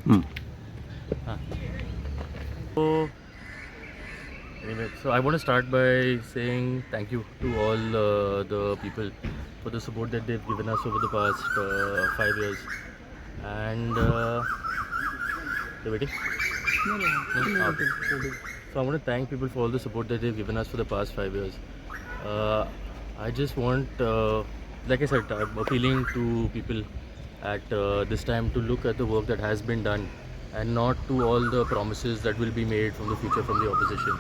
Hmm. So, anyway, I want to start by saying thank you to all the people for the support that they've given us over the past 5 years. And you're waiting? No? Okay. So I want to thank people for all the support that they've given us for the past 5 years. Uh, I just want, like I said, I'm appealing to people at this time to look at the work that has been done and not to all the promises that will be made from the future from the opposition.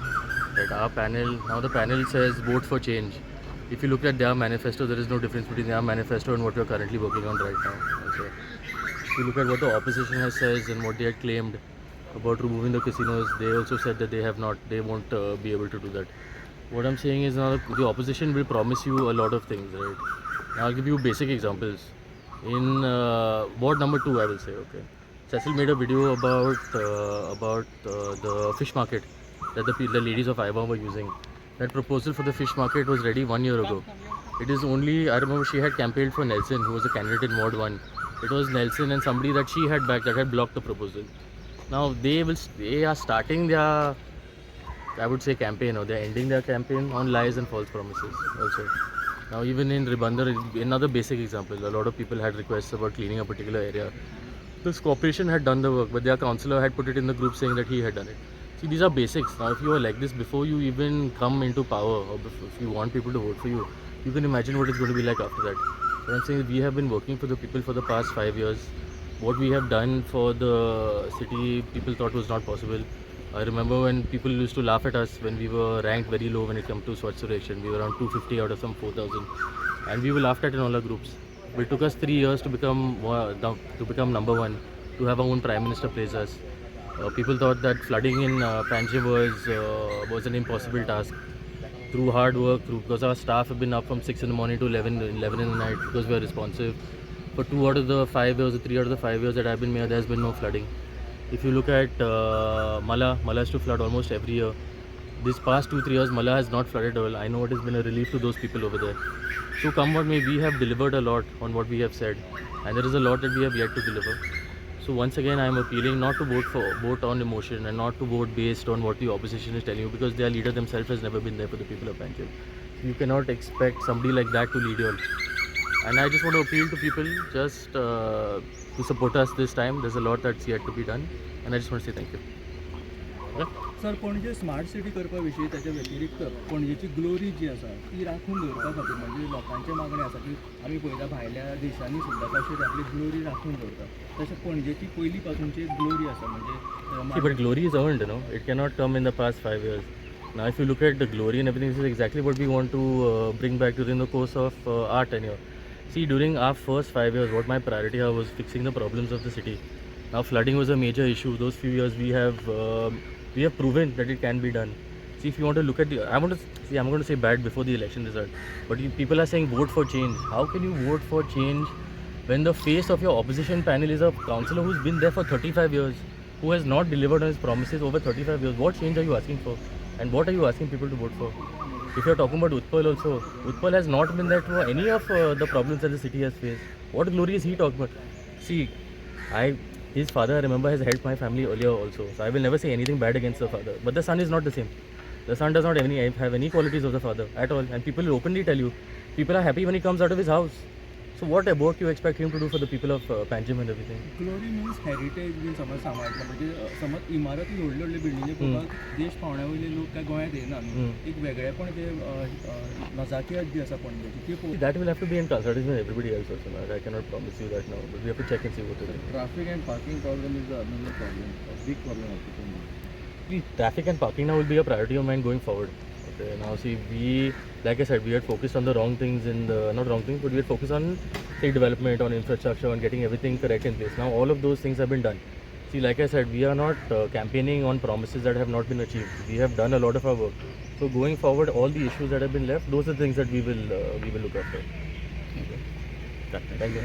Right, our panel, now the panel says vote for change. If you look at their manifesto, there is no difference between their manifesto and what we are currently working on right now. Okay. If you look at what the opposition has says and what they had claimed about removing the casinos, they also said that they won't be able to do that. What I'm saying is now the opposition will promise you a lot of things, right? Now I'll give you basic examples. In ward number 2, I will say, okay. Cecil made a video about the fish market that the ladies of Aiva were using. That proposal for the fish market was ready 1 year ago. It is only, I remember she had campaigned for Nelson, who was a candidate in Ward 1. It was Nelson and somebody that she had backed that had blocked the proposal. Now they are starting their, I would say, campaign, or they're ending their campaign on lies and false promises also. Now even in Ribandar, another basic example, a lot of people had requests about cleaning a particular area. This corporation had done the work, but their councillor had put it in the group saying that he had done it. See, these are basics. Now, if you are like this before you even come into power, or if you want people to vote for you, you can imagine what it's going to be like after that. But I'm saying we have been working for the people for the past 5 years. What we have done for the city, people thought was not possible. I remember when people used to laugh at us when we were ranked very low when it came to Swachh Surekshan. We were around 250 out of some 4,000, and we were laughed at in all our groups. It took us 3 years to become number one, to have our own prime minister praise us. People thought that flooding in Panjim was an impossible task. Through hard work, because our staff have been up from 6 in the morning to 11 in the night, because we are responsive. For 2 out of the 5 years, or 3 out of the 5 years that I've been mayor, there has been no flooding. If you look at Mala has to flood almost every year. This past 2-3 years, Mala has not flooded at all. I know it has been a relief to those people over there. So come what may, we have delivered a lot on what we have said, and there is a lot that we have yet to deliver. So once again, I am appealing not to vote on emotion and not to vote based on what the opposition is telling you, because their leader themselves has never been there for the people of Panjim. You cannot expect somebody like that to lead you all. And I just want to appeal to people just to support us this time. There's a lot that's yet to be done, and I just want to say thank you. Sir, Panaji smart city करपा विशीं ताच्या व्यतिरिक्त पणजेची glory जी आसा ती राखून दवरपा खातीर म्हणजे लोकांचे मागणी आसा की आमी पळयता भायल्या देशांनी सुद्दां कशें आपली ग्लोरी राखून दवरता, तशें पणजेची पयलीं पासूनची एक ग्लोरी आसा म्हणजे. But glory is earned, you know. It cannot come in the past 5 years. Now, if you look at the glory and everything, this is exactly what we want to bring back during the course of our tenure. See, during our first 5 years, what my priority was fixing the problems of the city. Now, flooding was a major issue. Those few years we have proven that it can be done. See, if you want to look at I'm going to say bad before the election result, but people are saying vote for change. How can you vote for change when the face of your opposition panel is a councillor who's been there for 35 years, who has not delivered on his promises over 35 years? What change are you asking for? And what are you asking people to vote for? If you're talking about Utpal also, Utpal has not been there for any of the problems that the city has faced. What glory is he talking about? See, his father, I remember, has helped my family earlier also. So I will never say anything bad against the father. But the son is not the same. The son does not have any qualities of the father at all. And people will openly tell you, people are happy when he comes out of his house. So what work you expect him to do for the people of Panjim and everything? Glory means heritage बीन समज सांबाळटलो म्हणजे समज इमारती व्हडल्यो व्हडल्यो बिल्डिंगे पळोवपाक देश पावण्या वयले लोक काय गोंयांत येना न्हू. एक वेगळेपण ते नजाकत जी आसा पणजेची ती पळोवपाक. That will have to be in consultation with everybody else also. I cannot promise you that now, but we have to check and see what to do. Traffic and parking problem is another problem, a big problem of the Traffic and parking now will be a priority of mine going forward. Okay, now see, like I said, we had focused on the wrong things not wrong things, but we had focused on state development, on infrastructure, on getting everything correct in place. Now all of those things have been done. See, like I said, we are not campaigning on promises that have not been achieved. We have done a lot of our work. So going forward, all the issues that have been left, those are the things that we will look after. Okay. Thank you.